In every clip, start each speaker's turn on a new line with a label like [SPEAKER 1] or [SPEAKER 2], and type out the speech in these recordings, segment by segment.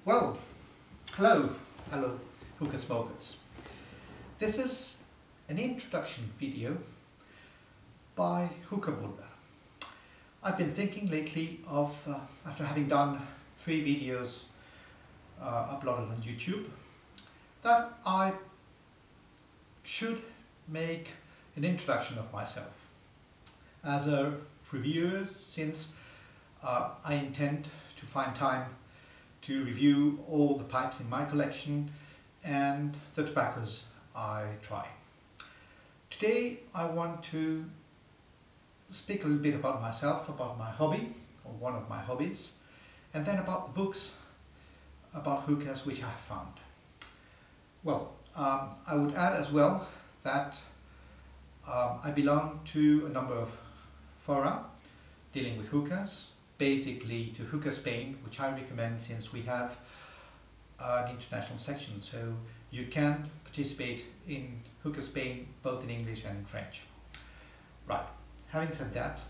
[SPEAKER 1] Well, hello hookah smokers. This is an introduction video by Hookah-burdar. I've been thinking lately of, after having done 3 videos uploaded on YouTube, that I should make an introduction of myself as a reviewer, since I intend to find time to review all the pipes in my collection and the tobaccos I try. Today I want to speak a little bit about myself, about my hobby, or one of my hobbies, and then about the books about hookahs which I have found. Well, I would add as well that I belong to a number of fora dealing with hookahs, basically to Hookah Spain, which I recommend since we have an international section, so you can participate in Hookah Spain both in English and in French. Right, having said that,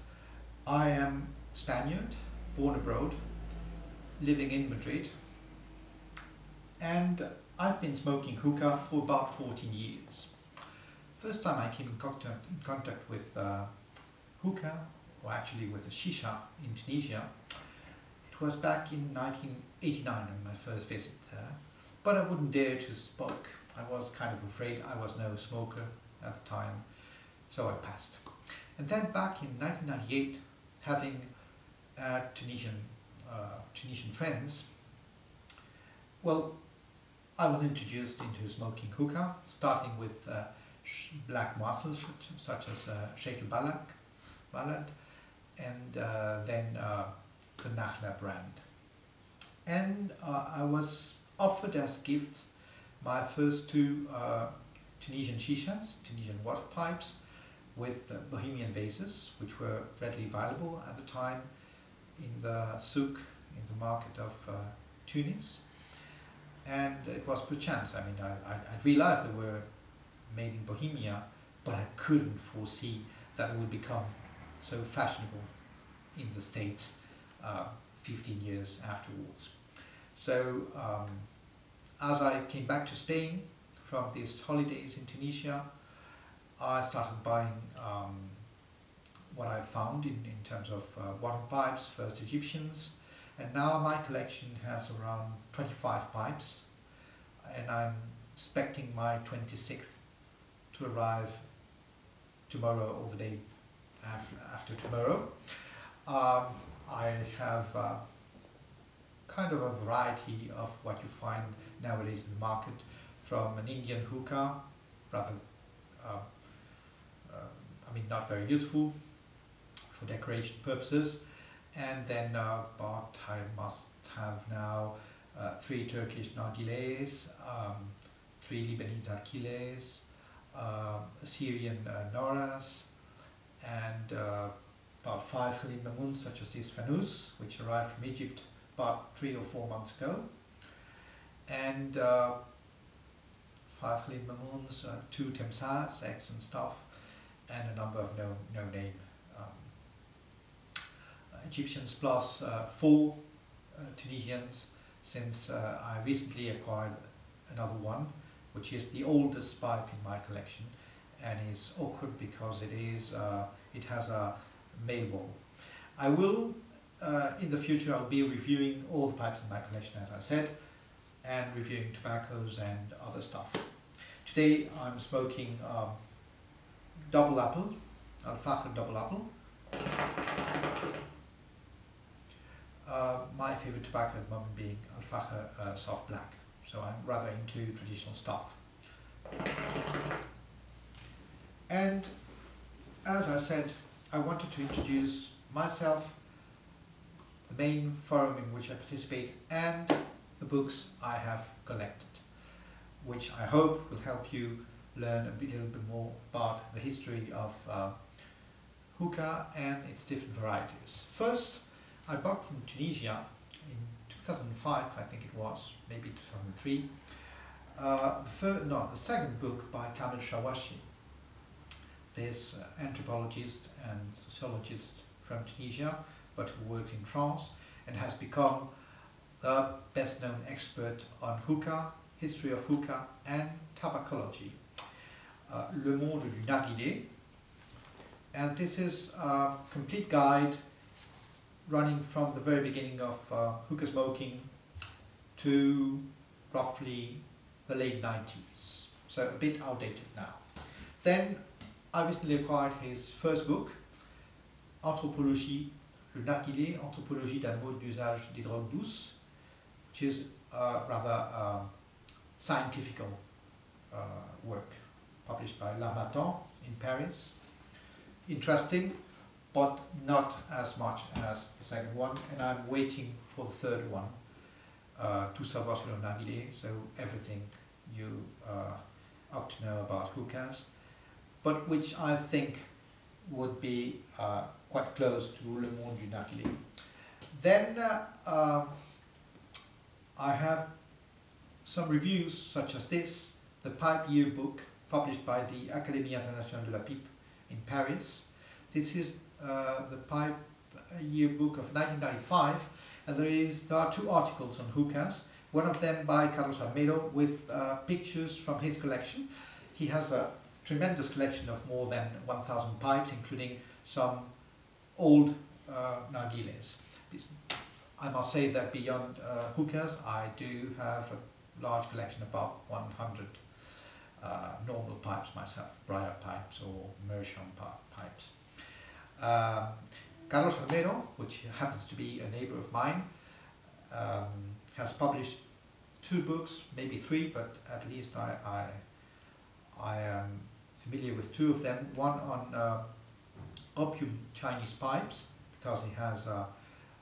[SPEAKER 1] I am Spaniard, born abroad, living in Madrid, and I've been smoking hookah for about 14 years. First time I came in contact with hookah, or actually with a shisha in Tunisia, it was back in 1989 on my first visit there, but I wouldn't dare to smoke. I was kind of afraid. I was no smoker at the time, so I passed. And then back in 1998, having Tunisian friends, well, I was introduced into smoking hookah, starting with black mussels such as Sheikh al-Balad, and then the Nakhla brand. And I was offered as gifts my first 2 Tunisian shishas, Tunisian water pipes, with Bohemian vases, which were readily available at the time in the souk, in the market of Tunis. And it was per chance. I mean, I realized they were made in Bohemia, but I couldn't foresee that it would become so fashionable in the States 15 years afterwards. So as I came back to Spain from these holidays in Tunisia, I started buying what I found in terms of water pipes, first Egyptians, and now my collection has around 25 pipes, and I'm expecting my 26th to arrive tomorrow or the day after tomorrow. I have kind of a variety of what you find nowadays in the market, from an Indian hookah, rather I mean not very useful for decoration purposes, and then but I must have now 3 Turkish nargilés, 3 Lebanese arquilés, Syrian noras, and about 5 Khalid Mamouns such as this Fanous, which arrived from Egypt about 3 or 4 months ago, and 5 Khalid Mamouns, 2 Temsas, excellent stuff, and a number of no-name Egyptians, plus 4 Tunisians, since I recently acquired another one, which is the oldest pipe in my collection, and is awkward because it has a male wall. I will, in the future, I'll be reviewing all the pipes in my collection, as I said, and reviewing tobaccos and other stuff. Today I'm smoking double apple, Al-Fakhr double apple. My favorite tobacco at the moment being Al-Fakhr soft black, so I'm rather into traditional stuff. And as I said, I wanted to introduce myself, the main forum in which I participate, and the books I have collected, which I hope will help you learn a little bit more about the history of hookah and its different varieties. First, I bought from Tunisia in 2005, I think it was, maybe 2003, the second book by Kamel Shawashi, this anthropologist and sociologist from Tunisia, but who worked in France and has become the best known expert on hookah, history of hookah and tabacology. Le Monde du Narguilé. And this is a complete guide running from the very beginning of hookah smoking to roughly the late 90s, so a bit outdated now. Then I recently acquired his first book, Anthropologie, le narguilé, Anthropologie d'un mode d'usage des drogues douces, which is rather scientific work published by L'Harmattan in Paris. Interesting, but not as much as the second one, and I'm waiting for the third one, Tout savoir sur le narguilé, so everything you ought to know about hookahs, but which I think would be quite close to Le Monde du Narguilé. Then I have some reviews such as this, the Pipe Yearbook published by the Académie Internationale de la Pipe in Paris. This is the Pipe Yearbook of 1995, and there are two articles on hookahs, one of them by Carlos Armero with pictures from his collection. He has a tremendous collection of more than 1,000 pipes, including some old nargiles. I must say that beyond hookahs, I do have a large collection, about 100 normal pipes myself, briar pipes or meerschaum pipes. Carlos Armero, which happens to be a neighbor of mine, has published two books, maybe three, but at least I am familiar with two of them. One on opium Chinese pipes, because he has a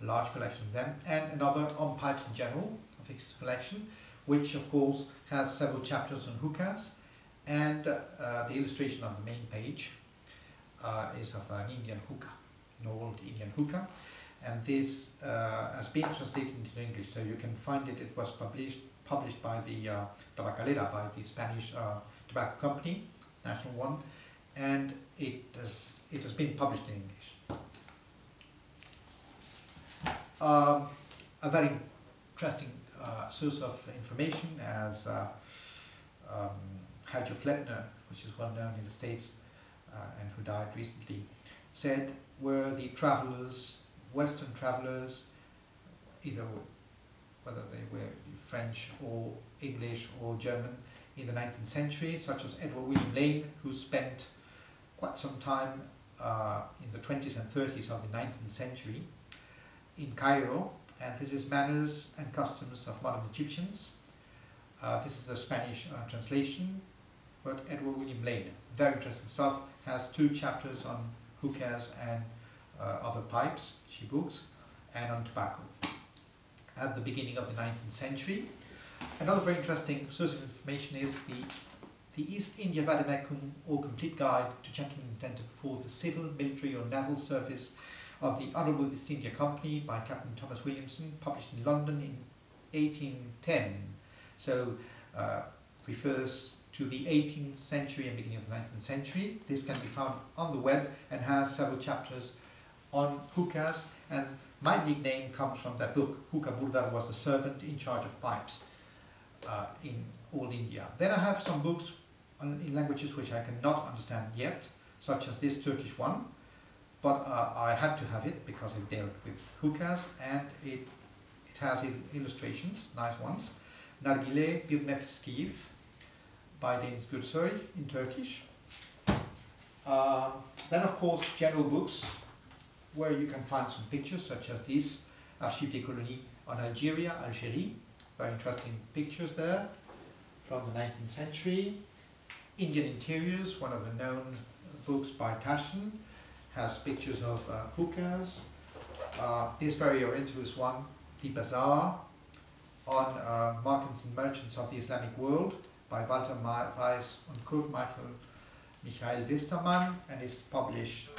[SPEAKER 1] large collection of them, and another on pipes in general, of his collection, which of course has several chapters on hookahs, and the illustration on the main page is of an Indian hookah, an old Indian hookah, and this has been translated into English, so you can find it. It was published by the Tabacalera, by the Spanish tobacco company, national one, and it has been published in English. A very interesting source of information, as Hajo Fletner, which is well known in the States and who died recently, said, were the travelers, Western travelers, either whether they were French or English or German in the 19th century, such as Edward William Lane, who spent quite some time in the 20s and 30s of the 19th century in Cairo, and this is Manners and Customs of Modern Egyptians. This is the Spanish translation, but Edward William Lane, very interesting stuff, has two chapters on hookahs and other pipes, books, and on tobacco at the beginning of the 19th century. Another very interesting source of information is the East India Vademecum, or Complete Guide to Gentlemen Intended for the Civil, Military or Naval Service of the Honourable East India Company by Captain Thomas Williamson, published in London in 1810. So refers to the 18th century and beginning of the 19th century. This can be found on the web and has several chapters on hookahs, and my nickname comes from that book. Hookah-burdar was the servant in charge of pipes in old India. Then I have some books in languages which I cannot understand yet, such as this Turkish one, but I had to have it because it dealt with hookahs, and it has illustrations, nice ones. Nargile Bir Nefis Keyif by Deniz Gürsoy in Turkish. Then of course general books where you can find some pictures, such as these, Archives des Colonies on Algeria, Algérie, very interesting pictures there from the 19th century. Indian Interiors, one of the known books by Taschen, has pictures of hookahs. This very orientalist one, The Bazaar, on Markets and Merchants of the Islamic World by Walter Weiss and Kurt Michael Michael Westermann, and is published